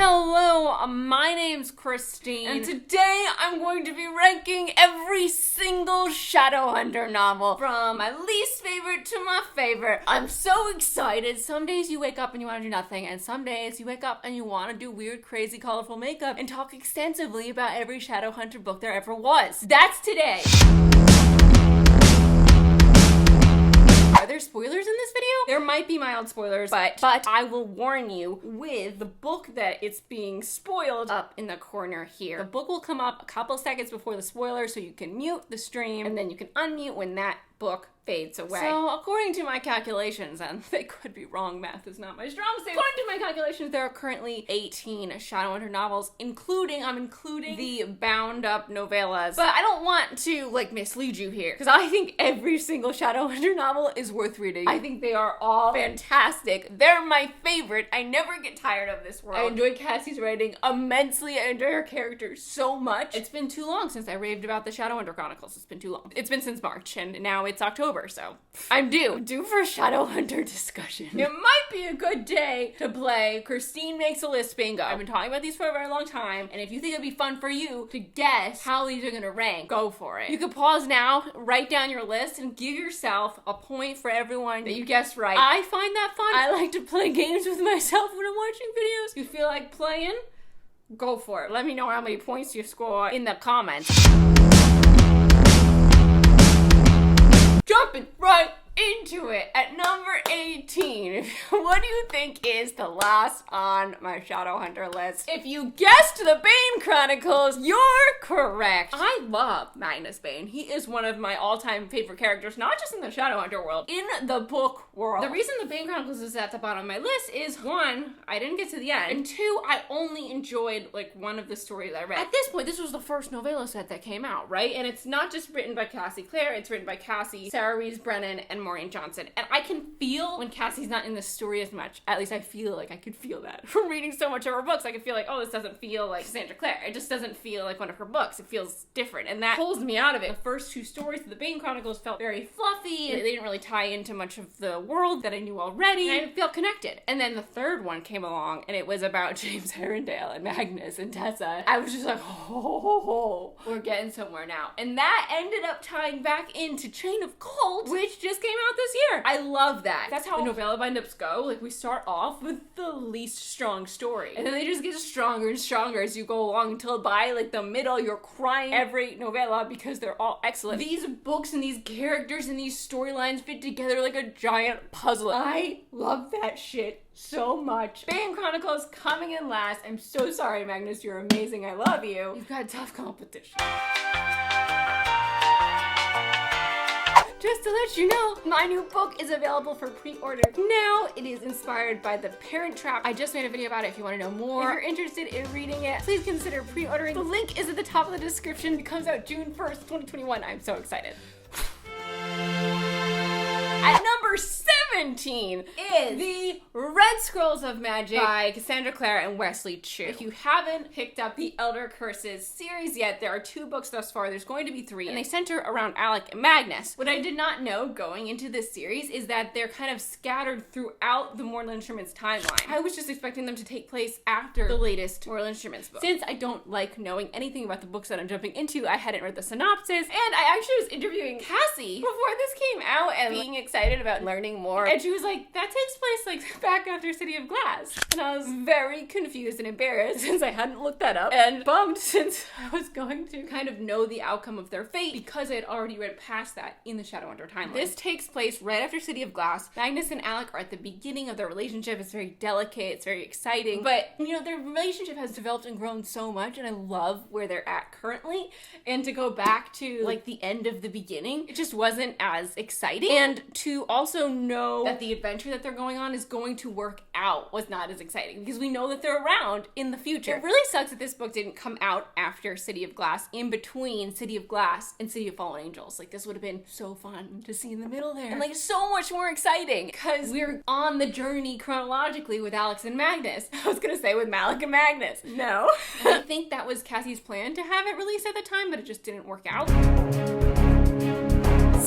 Hello, my name's Christine, and today I'm going to be ranking every single Shadowhunter novel from my least favorite to my favorite. I'm so excited. Some days you wake up and you want to do nothing, and some days you wake up and you want to do weird, crazy, colorful makeup and talk extensively about every Shadowhunter book there ever was. That's today. Are there spoilers in this video? There might be mild spoilers, but I will warn you with the book that it's being spoiled up in the corner here. The book will come up a couple seconds before the spoiler, so you can mute the stream and then you can unmute when that book fades away. So according to my calculations, and they could be wrong, math is not my strong suit. According to my calculations, there are currently 18 Shadowhunter novels, I'm including the bound up novellas. But I don't want to mislead you here, because I think every single Shadowhunter novel is worth reading. I think they are all fantastic. They're my favorite. I never get tired of this world. I enjoy Cassie's writing immensely. I enjoy her characters so much. It's been too long since I raved about the Shadowhunter Chronicles. It's been too long. It's been since March, and now it's October, so I'm due for Shadowhunter discussion. It might be a good day to play Christine Makes a List bingo. I've been talking about these for a very long time, and if you think it'd be fun for you to guess how these are gonna rank, go for it. You can pause now, write down your list, and give yourself a point for everyone that you guessed right. I find that fun. I like to play games with myself when I'm watching videos. If you feel like playing, go for it. Let me know how many points you score in the comments. Jumping right into it at number 18. What do you think is the last on my Shadowhunter list? If you guessed the Bane Chronicles, you're correct. I love Magnus Bane. He is one of my all-time favorite characters, not just in the Shadowhunter world, in the book world. The reason the Bane Chronicles is at the bottom of my list is, one, I didn't get to the end, and two, I only enjoyed one of the stories I read. At this point, this was the first novella set that came out, right? And it's not just written by Cassie Clare, it's written by Cassie, Sarah Rees Brennan, and Maureen Johnson. And I can feel when Cassie's not in the story as much. At least I feel like I could feel that. From reading so much of her books, I could feel like, oh, this doesn't feel like Sandra Clare. It just doesn't feel like one of her books. It feels different. And that pulls me out of it. The first two stories of the Bane Chronicles felt very fluffy. They didn't really tie into much of the world that I knew already. And I didn't feel connected. And then the third one came along, and it was about James Arendelle and Magnus and Tessa. I was just like, oh, we're getting somewhere now. And that ended up tying back into Chain of Gold, which just came out this year. I love that. That's how the novella bind-ups go. We start off with the least strong story, and then they just get stronger and stronger as you go along until by the middle you're crying every novella because they're all excellent. These books and these characters and these storylines fit together like a giant puzzle. I love that shit so much. Bane Chronicles coming in last. I'm so sorry, Magnus. You're amazing. I love you. You've got tough competition. Just to let you know, my new book is available for pre-order now. It is inspired by The Parent Trap. I just made a video about it if you want to know more. If you're interested in reading it, please consider pre-ordering. The link is at the top of the description. It comes out June 1st, 2021. I'm so excited. At number 17 is The Red Scrolls of Magic by Cassandra Clare and Wesley Chu. If you haven't picked up the Elder Curses series yet, there are 2 books thus far. There's going to be 3, and they center around Alec and Magnus. What I did not know going into this series is that they're kind of scattered throughout the Mortal Instruments timeline. I was just expecting them to take place after the latest Mortal Instruments book. Since I don't like knowing anything about the books that I'm jumping into, I hadn't read the synopsis, and I actually was interviewing Cassie before this came out and being excited about learning more, and she was like, that takes place back after City of Glass, and I was very confused and embarrassed since I hadn't looked that up, and bummed since I was going to kind of know the outcome of their fate because I had already read past that in the Shadowhunter timeline. This takes place right after City of Glass. Magnus and Alec are at the beginning of their relationship. It's very delicate, it's very exciting, but their relationship has developed and grown so much, and I love where they're at currently, and to go back to the end of the beginning, it just wasn't as exciting, and to also know that the adventure that they're going on is going to work out was not as exciting because we know that they're around in the future. It really sucks that this book didn't come out after City of Glass, in between City of Glass and City of Fallen Angels. This would have been so fun to see in the middle there, and so much more exciting because we're on the journey chronologically with Alex and Magnus. I was gonna say with Malik and Magnus. No. I think that was Cassie's plan to have it released at the time, but it just didn't work out.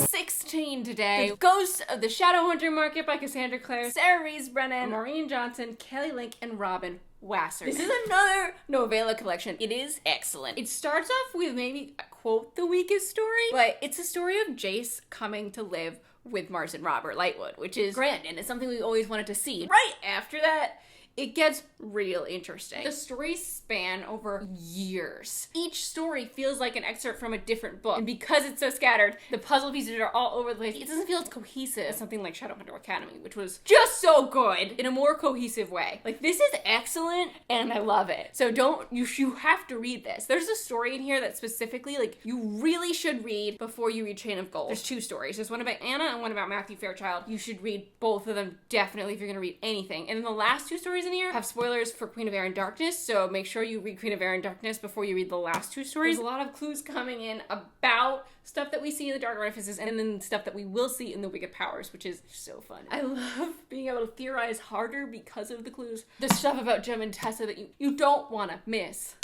16 today. The Ghosts of the Shadowhunter Market by Cassandra Clare, Sarah Rees-Brennan, Maureen Johnson, Kelly Link, and Robin Wasser. This is another novella collection. It is excellent. It starts off with maybe, quote, the weakest story, but it's a story of Jace coming to live with Mars and Robert Lightwood, which is grand, and it's something we always wanted to see. Right after that, it gets real interesting. The stories span over years. Each story feels like an excerpt from a different book. And because it's so scattered, the puzzle pieces are all over the place. It doesn't feel as cohesive as something like Shadowhunter Academy, which was just so good in a more cohesive way. Like, this is excellent, and I love it. So you have to read this. There's a story in here that specifically, like, you really should read before you read Chain of Gold. There's two stories. There's one about Anna and one about Matthew Fairchild. You should read both of them, definitely, if you're gonna read anything. And then the last two stories in here have spoilers for Queen of Aeron Darkness, so make sure you read Queen of Aeron Darkness before you read the last two stories. There's a lot of clues coming in about stuff that we see in the Dark Artifices and then stuff that we will see in the Wicked Powers, which is so fun. I love being able to theorize harder because of the clues. The stuff about Jem and Tessa that you don't want to miss.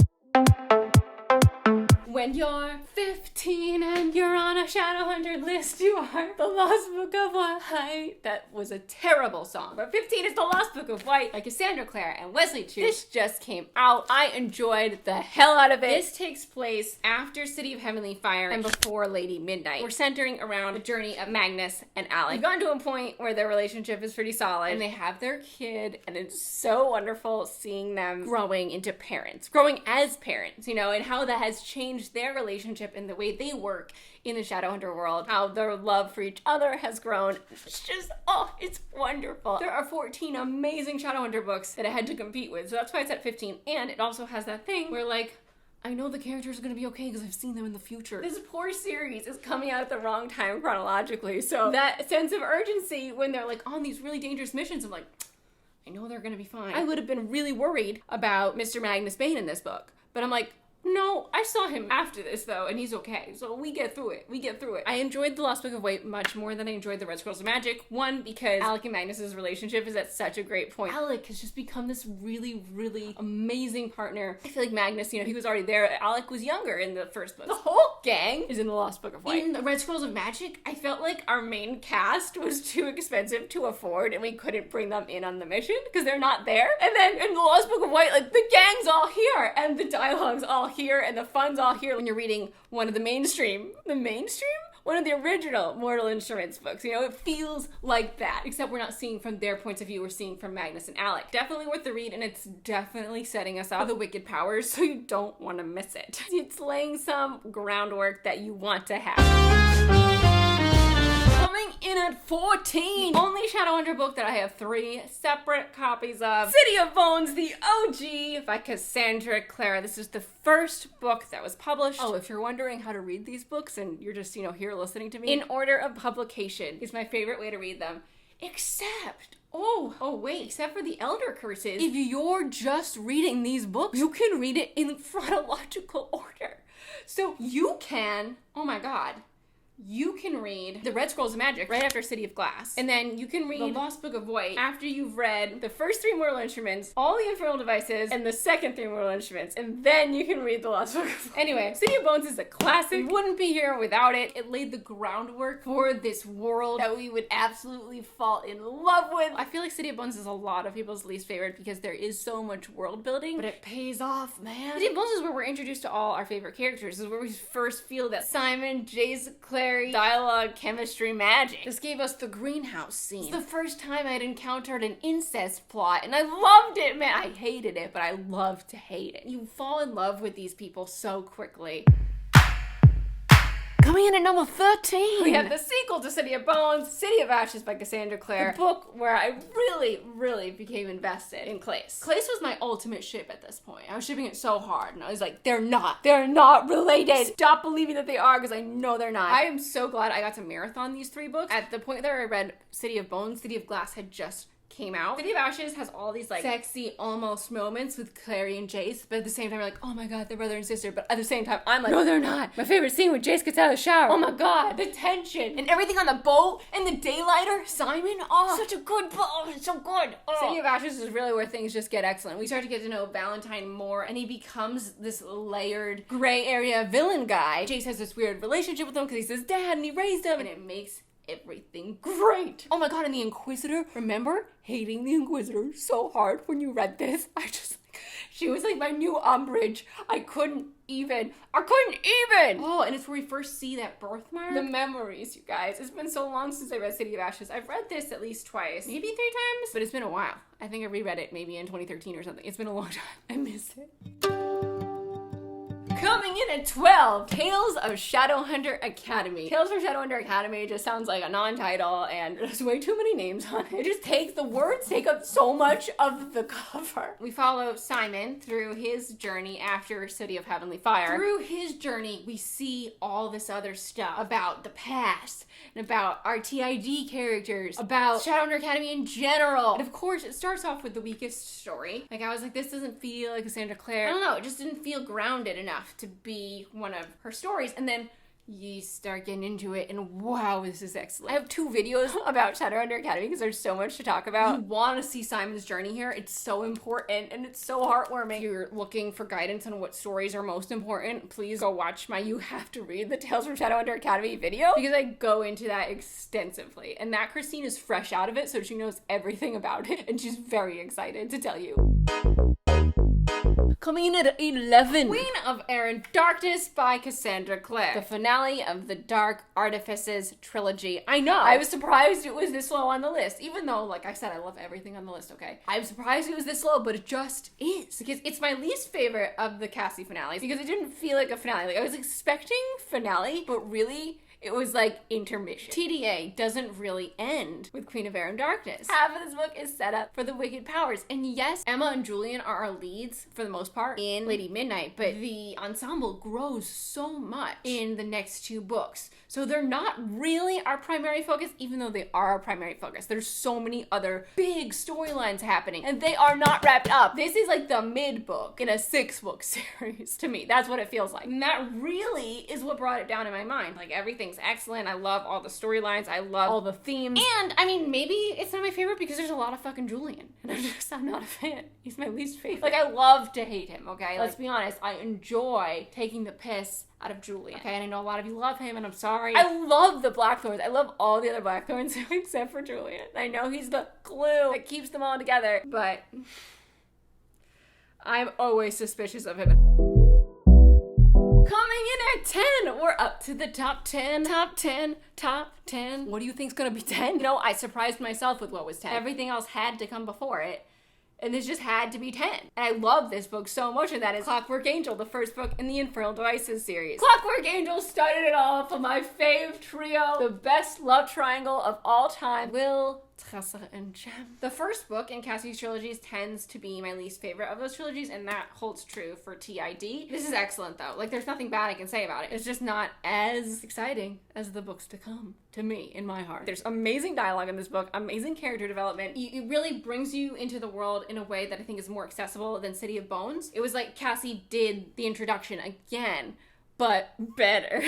When you're 15 and you're on a Shadowhunter list, you are the Lost Book of White. That was a terrible song. But 15 is the Lost Book of White by Cassandra Clare and Wesley Chu. This just came out. I enjoyed the hell out of it. This takes place after City of Heavenly Fire and before Lady Midnight. We're centering around the journey of Magnus and Alec. We've gotten to a point where their relationship is pretty solid and they have their kid, and it's so wonderful seeing them growing into parents, growing as parents, you know, and how that has changed their relationship and the way they work in the Shadowhunter world, how their love for each other has grown. It's just, oh, it's wonderful. There are 14 amazing Shadowhunter books that I had to compete with, so that's why it's at 15. And it also has that thing where, like, I know the characters are gonna be okay because I've seen them in the future. This poor series is coming out at the wrong time chronologically, so that sense of urgency when they're like on these really dangerous missions, I'm like, I know they're gonna be fine. I would have been really worried about Mr. Magnus Bane in this book, but I'm like, no, I saw him after this, though, and he's okay. So we get through it. We get through it. I enjoyed The Lost Book of White much more than I enjoyed The Red Scrolls of Magic. One, because Alec and Magnus's relationship is at such a great point. Alec has just become this really, really amazing partner. I feel like Magnus, you know, he was already there. Alec was younger in the first book. The whole gang is in The Lost Book of White. In The Red Scrolls of Magic, I felt like our main cast was too expensive to afford, and we couldn't bring them in on the mission because they're not there. And then in The Lost Book of White, like, the gang's all here, and the dialogue's all here, and the fun's all here when you're reading one of the mainstream? One of the original Mortal Instruments books. You know, it feels like that, except we're not seeing from their points of view, we're seeing from Magnus and Alec. Definitely worth the read, and it's definitely setting us up for the Wicked Powers, so you don't want to miss it. It's laying some groundwork that you want to have. Coming in at 14, only Shadowhunter book that I have 3 separate copies of, City of Bones, the OG by Cassandra Clare. This is the first book that was published. Oh, if you're wondering how to read these books and you're just, you know, here listening to me, in order of publication is my favorite way to read them. Except for the Elder Curses. If you're just reading these books, you can read it in chronological order. So you can, oh my god, you can read The Red Scrolls of Magic right after City of Glass. And then you can read The Lost Book of White after you've read the first 3 Mortal Instruments, all the Infernal Devices, and the second 3 Mortal Instruments. And then you can read The Lost Book of White. Anyway, City of Bones is a classic. We wouldn't be here without it. It laid the groundwork for this world that we would absolutely fall in love with. I feel like City of Bones is a lot of people's least favorite because there is so much world building, but it pays off, man. City of Bones is where we're introduced to all our favorite characters. This is where we first feel that Simon, Jace, Clary, dialogue, chemistry, magic. This gave us the greenhouse scene. It's the first time I'd encountered an incest plot, and I loved it, man. I hated it, but I love to hate it. You fall in love with these people so quickly. Coming in at number 13, we have the sequel to City of Bones, City of Ashes by Cassandra Clare, the book where I really, really became invested in Clace. Clace was my ultimate ship at this point. I was shipping it so hard, and I was like, they're not related. Stop believing that they are, because I know they're not. I am so glad I got to marathon these 3 books. At the point that I read City of Bones, City of Glass had just came out. City of Ashes has all these like sexy almost moments with Clary and Jace, but at the same time you're like, oh my god, they're brother and sister. But at the same time, I'm like, no, they're not. My favorite scene when Jace gets out of the shower. Oh my god, the tension and everything on the boat and the daylighter. Simon, oh, such a good boat. Oh, it's so good. Oh. City of Ashes is really where things just get excellent. We start to get to know Valentine more, and he becomes this layered gray area villain guy. Jace has this weird relationship with him because he's his dad and he raised him, and it makes everything great. Oh my god, and the Inquisitor, remember hating the Inquisitor so hard when you read this? She was like my new Umbridge. I couldn't even. Oh, and it's where we first see that birthmark. The memories, you guys. It's been so long since I read City of Ashes. I've read this at least twice, maybe 3 times, but it's been a while. I think I reread it maybe in 2013 or something. It's been a long time. I miss it. Coming in at 12, Tales of Shadowhunter Academy. Tales from Shadowhunter Academy just sounds like a non-title, and there's way too many names on it. The words take up so much of the cover. We follow Simon through his journey after City of Heavenly Fire. Through his journey, we see all this other stuff about the past, and about our TID characters, about Shadowhunter Academy in general. And of course, it starts off with the weakest story. Like, I was like, this doesn't feel like Cassandra Clare. I don't know, it just didn't feel grounded enough to be one of her stories. And then you start getting into it, and wow, this is excellent. I have 2 videos about Shadowhunter Academy because there's so much to talk about. You want to see Simon's journey here. It's so important, and it's so heartwarming. If you're looking for guidance on what stories are most important, please go watch my You Have to Read the Tales from Shadowhunter Academy video, because I go into that extensively. And that Christine is fresh out of it, so she knows everything about it, and she's very excited to tell you. Coming in at 11, Queen of Aeron, Darkness by Cassandra Clare. The finale of the Dark Artifices trilogy. I know, I was surprised it was this low on the list, even though, like I said, I love everything on the list, okay? I'm surprised it was this low, but it just is. Because it's my least favorite of the Cassie finales, because it didn't feel like a finale. Like, I was expecting finale, but really, it was like intermission. TDA doesn't really end with Queen of Aeron Darkness. Half of this book is set up for the Wicked Powers. And yes, Emma and Julian are our leads for the most part in Lady Midnight, but the ensemble grows so much in the next 2 books. So they're not really our primary focus, even though they are our primary focus. There's so many other big storylines happening, and they are not wrapped up. This is like the mid-book in a 6-book series to me. That's what it feels like. And that really is what brought it down in my mind. Like, everything's excellent. I love all the storylines. I love all the themes. And, I mean, maybe it's not my favorite because there's a lot of fucking Julian. And I'm not a fan. He's my least favorite. Like, I love to hate him, okay? Let's be honest. I enjoy taking the piss out of Julian. Okay, and I know a lot of you love him, and I'm sorry. I love the Blackthorns. I love all the other Blackthorns except for Julian. I know he's the glue that keeps them all together, but I'm always suspicious of him. Coming in at 10, we're up to the top 10. Top 10. What do you think's gonna be 10? You know, I surprised myself with what was 10. Everything else had to come before it, and this just had to be 10. And I love this book so much, and that is Clockwork Angel, the first book in the Infernal Devices series. Clockwork Angel started it all for my fave trio, the best love triangle of all time, Will, Tressa, and Jem. The first book in Cassie's trilogies tends to be my least favorite of those trilogies, and that holds true for TID. This is excellent, though. Like, there's nothing bad I can say about it. It's just not as exciting as the books to come, to me, in my heart. There's amazing dialogue in this book, amazing character development. It really brings you into the world in a way that I think is more accessible than City of Bones. It was like Cassie did the introduction again, but better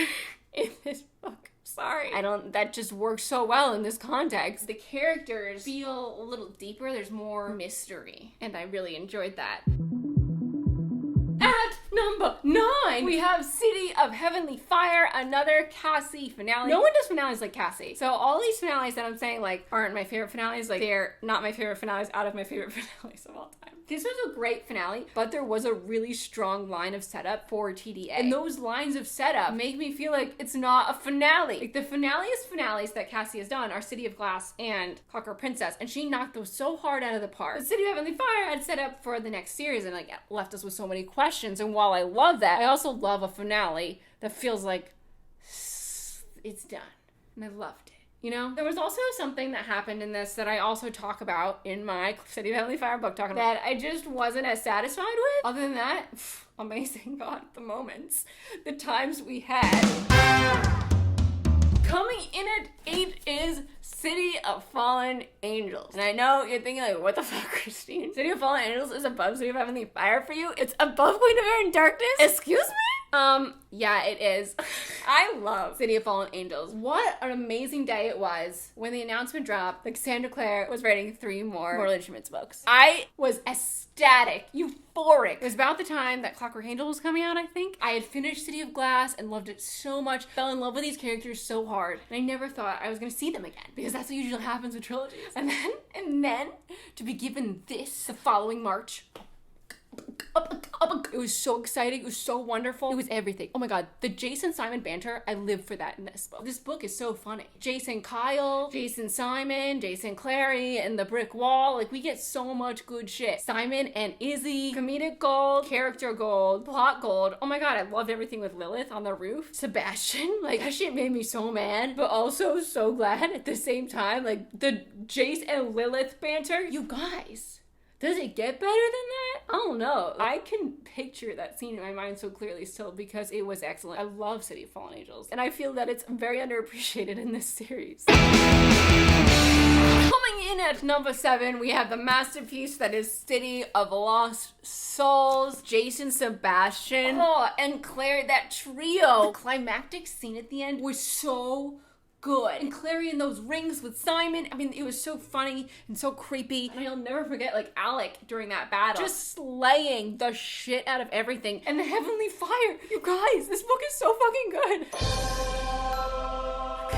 in this book. Sorry. That just works so well in this context. The characters feel a little deeper. There's more mystery, and I really enjoyed that. At number 9, we have City of Heavenly Fire, another Cassie finale. No one does finales like Cassie. So all these finales that I'm saying, like, aren't my favorite finales, like, they're not my favorite finales out of my favorite finales of all time. This was a great finale, but there was a really strong line of setup for TDA. And those lines of setup make me feel like it's not a finale. Like, the finales that Cassie has done are City of Glass and Clockwork Princess, and she knocked those so hard out of the park. The City of Heavenly Fire had set up for the next series, and, like, left us with so many questions. And while I love that, I also love a finale that feels like it's done. And I loved it. You know, there was also something that happened in this that I also talk about in my City of Heavenly Fire book talking about that I just wasn't as satisfied with. Other than that, amazing God, the moments, the times we had. Coming in at 8 is City of Fallen Angels. And I know you're thinking like, what the fuck, Christine? City of Fallen Angels is above City of Heavenly Fire for you? It's above Queen of Air and Darkness? Excuse me? Yeah, it is. I love City of Fallen Angels. What an amazing day it was when the announcement dropped that Cassandra Clare was writing 3 more Mortal Instruments books. I was ecstatic, euphoric. It was about the time that Clockwork Angel was coming out, I think. I had finished City of Glass and loved it so much, fell in love with these characters so hard, and I never thought I was gonna see them again, because that's what usually happens with trilogies. And then, to be given this the following March, it was so exciting. It was so wonderful. It was everything. Oh my god, the Jason Simon banter, I live for that in this book. This book is so funny. Jason Kyle, Jason Simon, Jason Clary, and the brick wall. Like, we get so much good shit. Simon and Izzy, comedic gold, character gold, plot gold. Oh my god, I loved everything with Lilith on the roof. Sebastian, like, that shit made me so mad, but also so glad at the same time. Like, the Jace and Lilith banter. You guys, does it get better than that? I don't know. I can picture that scene in my mind so clearly still because it was excellent. I love City of Fallen Angels, and I feel that it's very underappreciated in this series. Coming in at number 7, we have the masterpiece that is City of Lost Souls, Jason, Sebastian, and Claire, that trio. The climactic scene at the end was so good. And Clary in those rings with Simon. I mean, it was so funny and so creepy. And I'll never forget, like, Alec during that battle, just slaying the shit out of everything. And the Heavenly Fire. You guys, this book is so fucking good.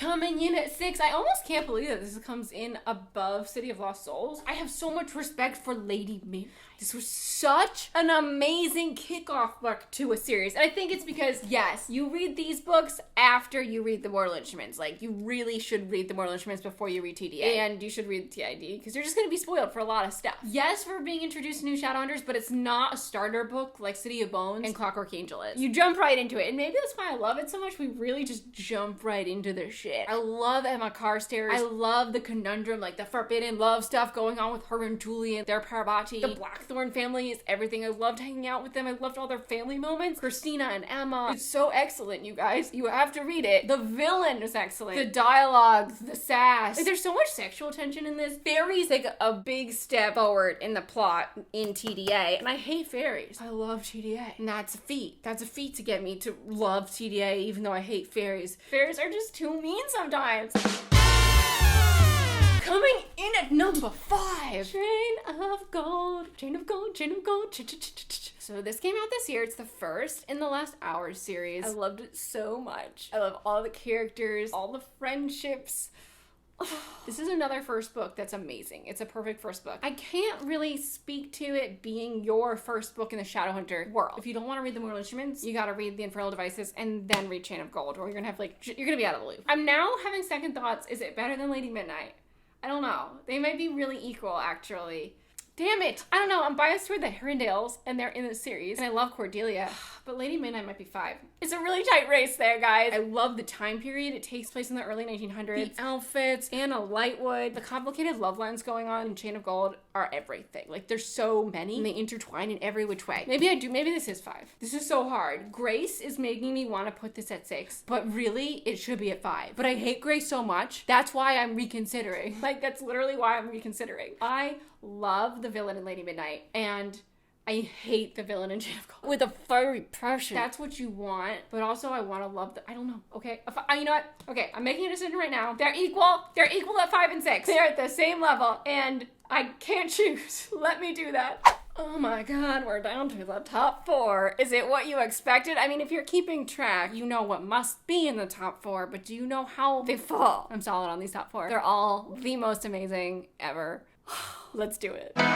Coming in at 6, I almost can't believe that this comes in above City of Lost Souls. I have so much respect for Lady Midnight. This was such an amazing kickoff book to a series. And I think it's because, yes, you read these books after you read the Mortal Instruments. Like, you really should read the Mortal Instruments before you read TDA. And you should read TID, because you're just going to be spoiled for a lot of stuff. Yes, we're being introduced to new Shadowhunters, but it's not a starter book like City of Bones and Clockwork Angel is. You jump right into it. And maybe that's why I love it so much. We really just jump right into the shit. I love Emma Carstairs. I love the conundrum, like the forbidden love stuff going on with her and Julian, their Parvati. The Blackthorn family is everything. I loved hanging out with them. I loved all their family moments. Christina and Emma. It's so excellent, you guys. You have to read it. The villain is excellent. The dialogue, the sass. Like, there's so much sexual tension in this. Fairies take a big step forward in the plot in TDA, and I hate fairies. I love TDA, and that's a feat. That's a feat to get me to love TDA, even though I hate fairies. Fairies are just too mean sometimes. Coming in at number 5, Chain of Gold, Chain of Gold, Chain of Gold. So this came out this year. It's the first in the Last Hour series. I loved it so much. I love all the characters, all the friendships. This is another first book that's amazing. It's a perfect first book. I can't really speak to it being your first book in the Shadowhunter world. If you don't want to read the Mortal Instruments, you gotta read the Infernal Devices and then read Chain of Gold, or you're gonna have you're gonna be out of the loop. I'm now having second thoughts. Is it better than Lady Midnight? I don't know. They might be really equal, actually. Damn it. I don't know. I'm biased toward the Herondales, and they're in the series. And I love Cordelia, but Lady Midnight might be 5. It's a really tight race there, guys. I love the time period. It takes place in the early 1900s. The outfits, Anna Lightwood, the complicated love lines going on in Chain of Gold are everything. Like, there's so many, and they intertwine in every which way. Maybe this is 5. This is so hard. Grace is making me want to put this at 6, but really, it should be at 5. But I hate Grace so much. That's why I'm reconsidering. Like, that's literally why I'm reconsidering. I love the villain in Lady Midnight, and I hate the villain in Chain of Gold with a fiery passion. That's what you want, but also I want to love I don't know, okay? You know what? Okay, I'm making a decision right now. They're equal. They're equal at 5 and 6. They're at the same level, and I can't choose. Let me do that. Oh my god, we're down to the top 4. Is it what you expected? I mean, if you're keeping track, you know what must be in the top 4, but do you know how they fall? I'm solid on these top 4. They're all the most amazing ever. Let's do it. Coming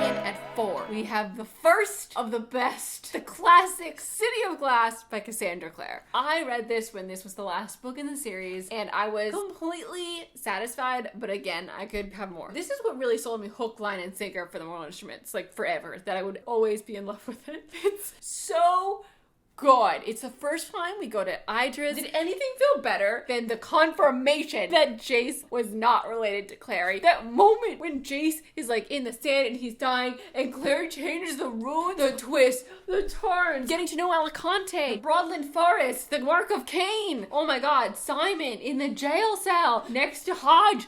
in at 4, we have the first of the best, the classic City of Glass by Cassandra Clare. I read this when this was the last book in the series, and I was completely satisfied, but again, I could have more. This is what really sold me hook, line, and sinker for the Mortal Instruments, like forever, that I would always be in love with it. It's so good. It's the first time we go to Idris. Did anything feel better than the confirmation that Jace was not related to Clary? That moment when Jace is like in the sand and he's dying and Clary changes the runes, the twist, the turns, getting to know Alicante, the Broadland Forest, the Mark of Cain. Oh my god, Simon in the jail cell next to Hodge.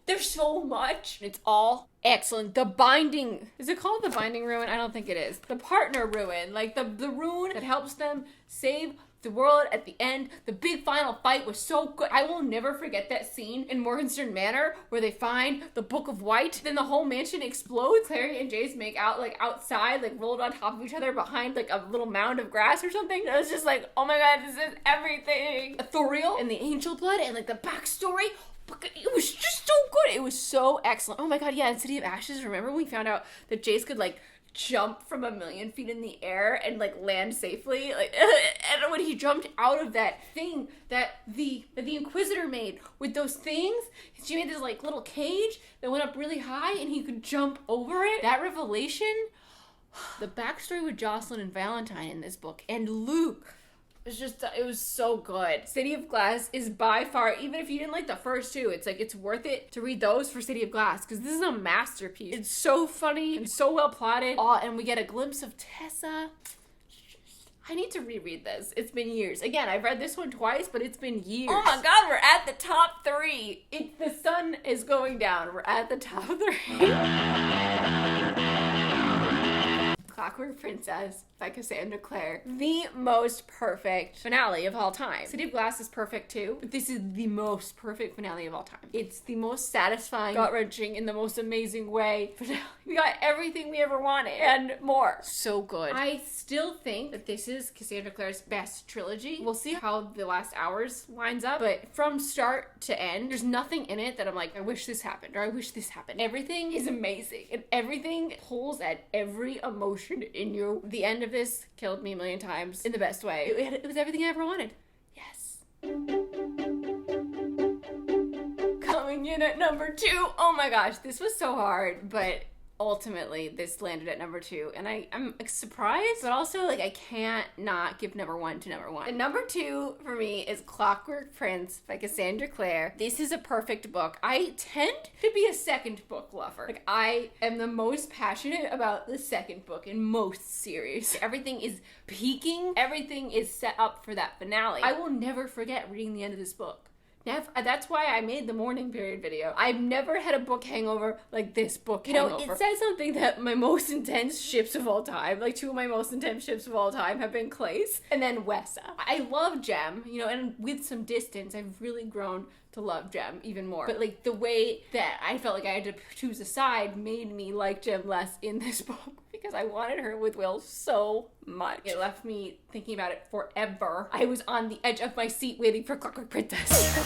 There's so much. It's all excellent. The binding, is it called the binding ruin? I don't think it is. The partner ruin, like the rune that helps them save the world at the end. The big final fight was so good. I will never forget that scene in Morgenstern Manor where they find the Book of White. Then the whole mansion explodes. Clary and Jace make out like outside, like rolled on top of each other behind like a little mound of grass or something. I was just like, oh my god, this is everything. Ethereal and the angel blood and like the backstory. It was just so good. It was so excellent. Oh my god, yeah, in City of Ashes, remember when we found out that Jace could like jump from 1,000,000 feet in the air and like land safely? Like, and when he jumped out of that thing that the Inquisitor made with those things, she made this like little cage that went up really high and he could jump over it. That revelation, the backstory with Jocelyn and Valentine in this book, and Luke. It was so good. City of Glass is by far, even if you didn't like the first two, it's like, it's worth it to read those for City of Glass, because this is a masterpiece. It's so funny and so well plotted. Oh, and we get a glimpse of Tessa. I need to reread this. It's been years. Again, I've read this one twice, but it's been years. Oh my god, we're at the top 3. The sun is going down. We're at the top 3. Clockwork Princess by Cassandra Clare. The most perfect finale of all time. City of Glass is perfect too, but this is the most perfect finale of all time. It's the most satisfying, gut-wrenching, in the most amazing way finale. We got everything we ever wanted and more. So good. I still think that this is Cassandra Clare's best trilogy. We'll see how the last hours winds up, but from start to end, there's nothing in it that I'm like, I wish this happened, or I wish this happened. Everything is amazing, and everything pulls at every emotion in you. The end of this killed me 1,000,000 times in the best way. It was everything I ever wanted. Yes. Coming in at number 2. Oh my gosh, this was so hard, but ultimately this landed at number 2, and I'm surprised, but also like I can't not give number 1 to number 1. And number 2 for me is Clockwork Prince by Cassandra Clare. This is a perfect book. I tend to be a second book lover. Like, I am the most passionate about the second book in most series. Everything is peaking. Everything is set up for that finale. I will never forget reading the end of this book. That's why I made the mourning period video. I've never had a book hangover like this book hangover. You know, it says something that my most intense ships of all time, like 2 of my most intense ships of all time have been Clace and then Wessa. I love Jem, you know, and with some distance, I've really grown to love Jem even more. But like the way that I felt like I had to choose a side made me like Jem less in this book because I wanted her with Will so much. It left me thinking about it forever. I was on the edge of my seat waiting for Clockwork Princess.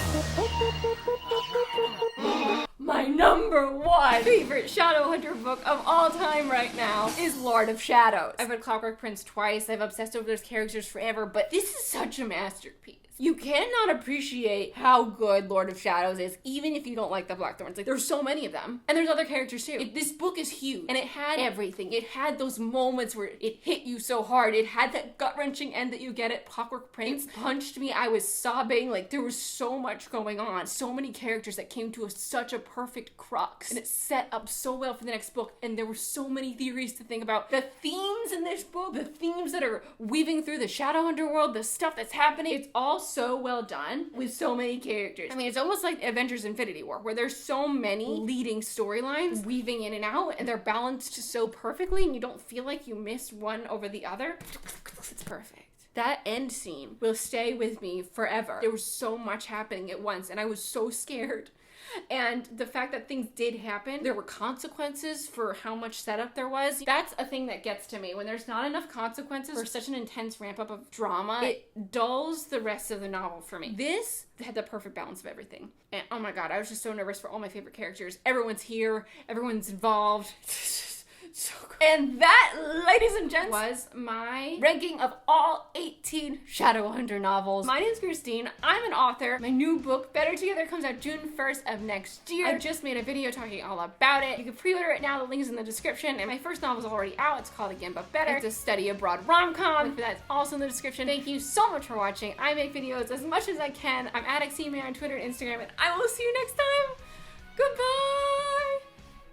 My number 1 favorite Shadowhunter book of all time right now is Lord of Shadows. I've read Clockwork Prince twice. I've obsessed over those characters forever, but this is such a masterpiece. You cannot appreciate how good Lord of Shadows is, even if you don't like the Blackthorns. Like, there's so many of them. And there's other characters too. This book is huge. And it had everything. It had those moments where it hit you so hard. It had that gut-wrenching end that you get at Clockwork Prince. It punched me. I was sobbing. Like, there was so much going on. So many characters that came to such a perfect crux. And it set up so well for the next book. And there were so many theories to think about. The themes in this book, the themes that are weaving through the Shadowhunter world, the stuff that's happening, it's all so well done with so many characters. I mean, it's almost like Avengers Infinity War, where there's so many leading storylines weaving in and out, and they're balanced so perfectly, and you don't feel like you miss one over the other. It's perfect. That end scene will stay with me forever. There was so much happening at once, and I was so scared. And the fact that things did happen, there were consequences for how much setup there was. That's a thing that gets to me. When there's not enough consequences for such an intense ramp up of drama, it dulls the rest of the novel for me. This had the perfect balance of everything. And oh my god, I was just so nervous for all my favorite characters. Everyone's here, everyone's involved. So good. And that, ladies and gents, was my ranking of all 18 Shadowhunter novels. My name's Christine. I'm an author. My new book, Better Together, comes out June 1st of next year. I just made a video talking all about it. You can pre-order it now. The link is in the description. And my first novel is already out. It's called Again But Better. It's a study abroad rom-com. That's also in the description. Thank you so much for watching. I make videos as much as I can. I'm at XCMA on Twitter and Instagram, and I will see you next time. Goodbye!